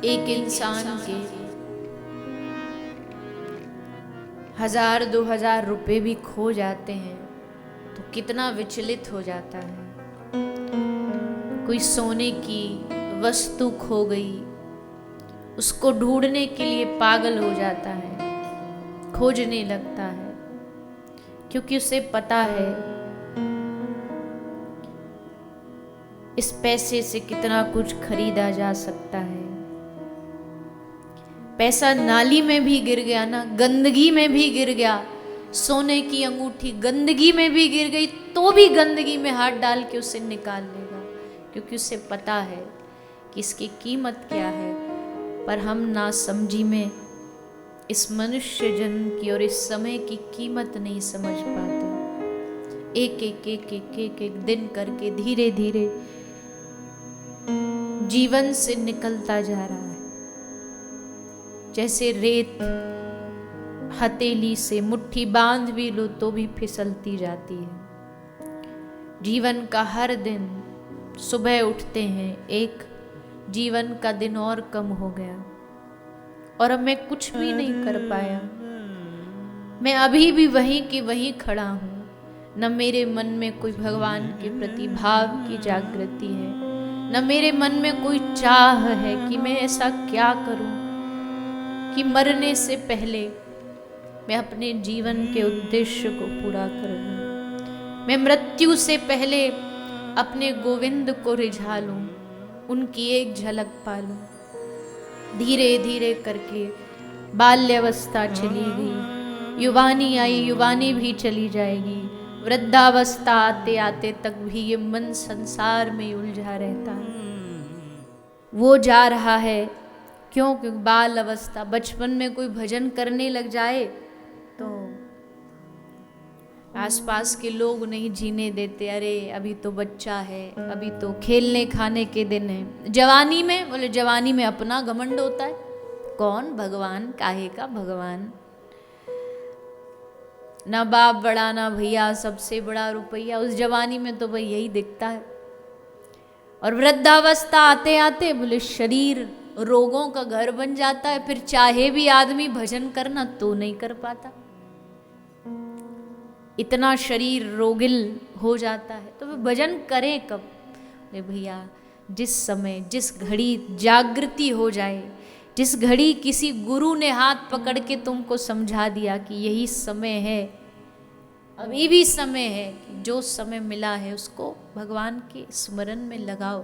एक इंसान के 1000-2000 रुपए भी खो जाते हैं तो कितना विचलित हो जाता है। कोई सोने की वस्तु खो गई, उसको ढूंढने के लिए पागल हो जाता है, खोजने लगता है, क्योंकि उसे पता है इस पैसे से कितना कुछ खरीदा जा सकता है। पैसा नाली में भी गिर गया ना, गंदगी में भी गिर गया, सोने की अंगूठी गंदगी में भी गिर गई तो भी गंदगी में हाथ डाल के उसे निकाल लेगा, क्योंकि उसे पता है कि इसकी कीमत क्या है। पर हम नासमझी में इस मनुष्य जन्म की और इस समय की कीमत नहीं समझ पाते। एक एक एक एक एक एक दिन करके धीरे धीरे जीवन से निकलता जा रहा है। जैसे रेत हथेली से मुट्ठी बांध भी लो तो भी फिसलती जाती है। जीवन का हर दिन सुबह उठते हैं, एक जीवन का दिन और कम हो गया और अब मैं कुछ भी नहीं कर पाया। मैं अभी भी वहीं की वहीं खड़ा हूँ। न मेरे मन में कोई भगवान के प्रति भाव की जागृति है, न मेरे मन में कोई चाह है कि मैं ऐसा क्या करूं कि मरने से पहले मैं अपने जीवन के उद्देश्य को पूरा कर लूं। मैं मृत्यु से पहले अपने गोविंद को रिझा लूं, उनकी एक झलक पा लूं। धीरे धीरे करके बाल्यावस्था चली गई, युवानी आई, युवानी भी चली जाएगी, वृद्धावस्था आते आते तक भी ये मन संसार में उलझा रहता है। वो जा रहा है क्यों? क्योंकि बाल अवस्था, बचपन में कोई भजन करने लग जाए तो आसपास के लोग नहीं जीने देते, अरे अभी तो बच्चा है, अभी तो खेलने खाने के दिन है। जवानी में बोले, जवानी में अपना घमंड होता है। कौन भगवान? काहे का भगवान? ना बाप बड़ा ना भैया, सबसे बड़ा रुपया। उस जवानी में तो भाई यही दिखता है। और वृद्धावस्था आते आते बोले शरीर रोगों का घर बन जाता है। फिर चाहे भी आदमी भजन करना तो नहीं कर पाता, इतना शरीर रोगिल हो जाता है। तो वे भजन करें कब? अरे भैया, जिस समय जिस घड़ी जागृति हो जाए, जिस घड़ी किसी गुरु ने हाथ पकड़ के तुमको समझा दिया कि यही समय है, अभी भी समय है, कि जो समय मिला है उसको भगवान के स्मरण में लगाओ,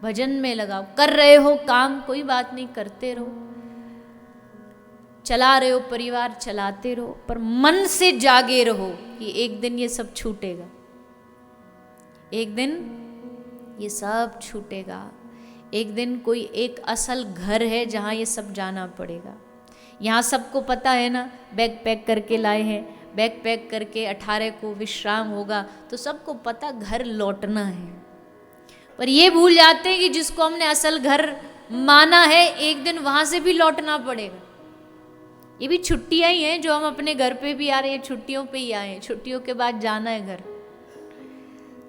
भजन में लगाओ। कर रहे हो काम, कोई बात नहीं, करते रहो। चला रहे हो परिवार, चलाते रहो, पर मन से जागे रहो कि एक दिन ये सब छूटेगा, एक दिन ये सब छूटेगा। एक दिन कोई एक असल घर है जहाँ ये सब जाना पड़ेगा। यहाँ सबको पता है ना, बैग पैक करके लाए हैं, बैग पैक करके 18 को विश्राम होगा, तो सबको पता घर लौटना है। पर ये भूल जाते हैं कि जिसको हमने असल घर माना है, एक दिन वहाँ से भी लौटना पड़ेगा। ये भी छुट्टियाँ ही हैं जो हम अपने घर पे भी आ रहे हैं, छुट्टियों पे ही आए हैं, छुट्टियों के बाद जाना है घर।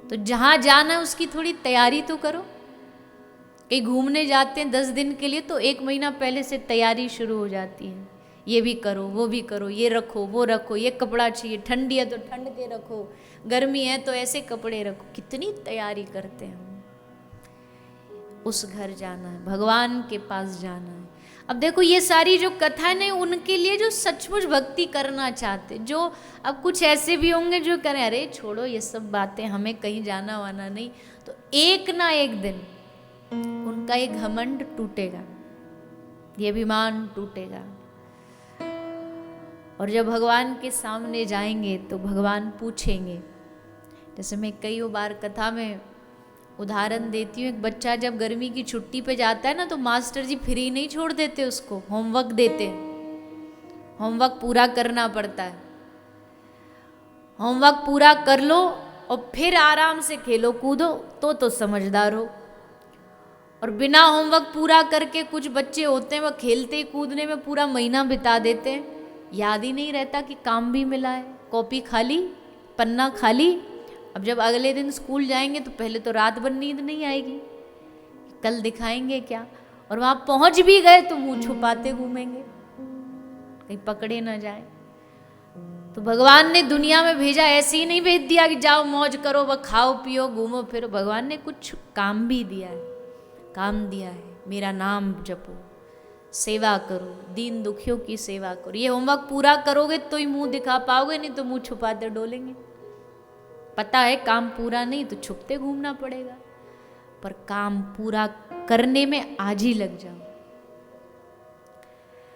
तो जहाँ जाना है उसकी थोड़ी तैयारी तो करो। कहीं घूमने जाते हैं 10 दिन के लिए तो 1 महीना पहले से तैयारी शुरू हो जाती है। ये भी करो, वो भी करो, ये रखो, वो रखो, ये कपड़ा चाहिए, ठंडी है तो ठंड के रखो, गर्मी है तो ऐसे कपड़े रखो। कितनी तैयारी करते हैं हम। उस घर जाना है, भगवान के पास जाना है। अब देखो ये सारी जो कथाएं ने उनके लिए जो सचमुच भक्ति करना चाहते, जो अब कुछ ऐसे भी होंगे जो करें अरे छोड़ो ये सब बातें, हमें कहीं जाना वाना नहीं, तो एक ना एक दिन उनका ये घमंड टूटेगा, ये अभिमान टूटेगा। और जब भगवान के सामने जाएंगे तो भगवान पूछेंगे। जैसे मैं कई बार कथा में उदाहरण देती हूँ, एक बच्चा जब गर्मी की छुट्टी पे जाता है ना तो मास्टर जी फ्री नहीं छोड़ देते उसको, होमवर्क देते हैं, होमवर्क पूरा करना पड़ता है। होमवर्क पूरा कर लो और फिर आराम से खेलो कूदो तो समझदार हो। और बिना होमवर्क पूरा करके कुछ बच्चे होते हैं वह खेलते कूदने में पूरा महीना बिता देते हैं, याद ही नहीं रहता कि काम भी मिला है, कॉपी खाली, पन्ना खाली। अब जब अगले दिन स्कूल जाएंगे तो पहले तो रात भर नींद नहीं आएगी, कल दिखाएंगे क्या। और वहां पहुंच भी गए तो मुंह छुपाते घूमेंगे, कहीं पकड़े ना जाए। तो भगवान ने दुनिया में भेजा, ऐसे ही नहीं भेज दिया कि जाओ मौज करो, वह खाओ पियो घूमो फिरो। भगवान ने कुछ काम भी दिया है, काम दिया है, मेरा नाम जपो, सेवा करो, दीन दुखियों की सेवा करो। ये होमवर्क पूरा करोगे तो ही मुंह दिखा पाओगे, नहीं तो मुंह छुपाते डोलेंगे। पता है काम पूरा नहीं तो छुपते घूमना पड़ेगा, पर काम पूरा करने में आज ही लग जाओ।